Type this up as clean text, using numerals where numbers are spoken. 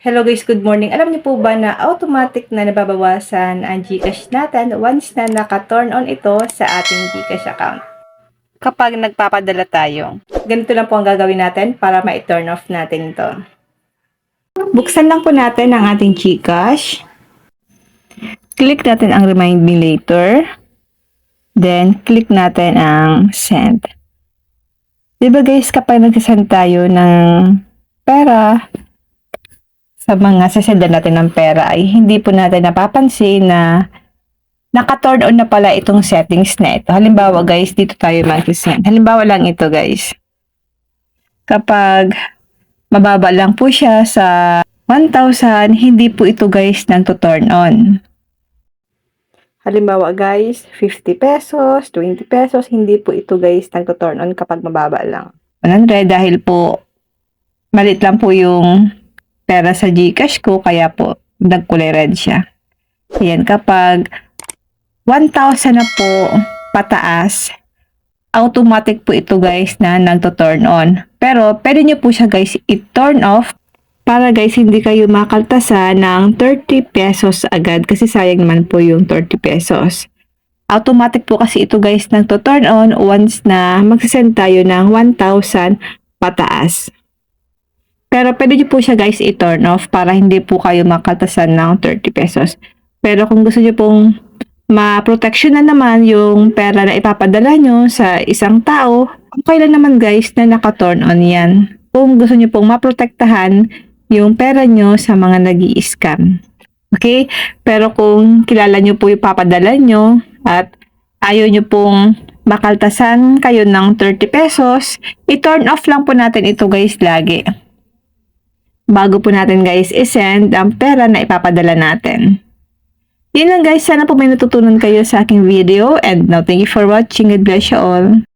Hello guys, good morning. Alam niyo po ba na automatic na nababawasan ang GCash natin once na naka-turn on ito sa ating GCash account? Kapag nagpapadala tayo, ganito lang po ang gagawin natin para ma-turn off natin ito. Buksan lang po natin ang ating GCash. Click natin ang Remind Me Later. Then, click natin ang Send. Diba guys, kapag nagsasend tayo ng pera, sa mga sasendan natin ng pera ay hindi po natin napapansin na naka-turn on na pala itong settings na ito. Halimbawa guys, dito tayo mag-send. Halimbawa lang ito guys. Kapag mababa lang po siya sa 1,000, hindi po ito guys nagto-turn on. Halimbawa guys, 50 pesos, 20 pesos, hindi po ito guys nagto-turn on kapag mababa lang. 100 dahil po maliit lang po yung pera sa GCash ko, kaya po nagkulay red siya. Ayan, kapag 1,000 na po pataas, automatic po ito guys na nagto-turn on. Pero pwede nyo po siya guys i-turn off para guys hindi kayo makaltasan ng 30 pesos agad kasi sayang naman po yung 30 pesos. Automatic po kasi ito guys nagto-turn on once na magsasend tayo ng 1,000 pataas. Pero pwede nyo po siya guys i-turn off para hindi po kayo makaltasan ng 30 pesos. Pero kung gusto nyo pong ma-protection na naman yung pera na ipapadala nyo sa isang tao, okay lang naman guys na naka-turn on yan. Kung gusto nyo pong maprotektahan yung pera nyo sa mga nag-i-scam. Okay? Pero kung kilala nyo po yung papadala nyo at ayaw nyo pong makaltasan kayo ng 30 pesos, i-turn off lang po natin ito guys lagi. Bago po natin guys i-send ang pera na ipapadala natin. Yun lang guys, sana po may natutunan kayo sa aking video and now thank you for watching. God bless you all.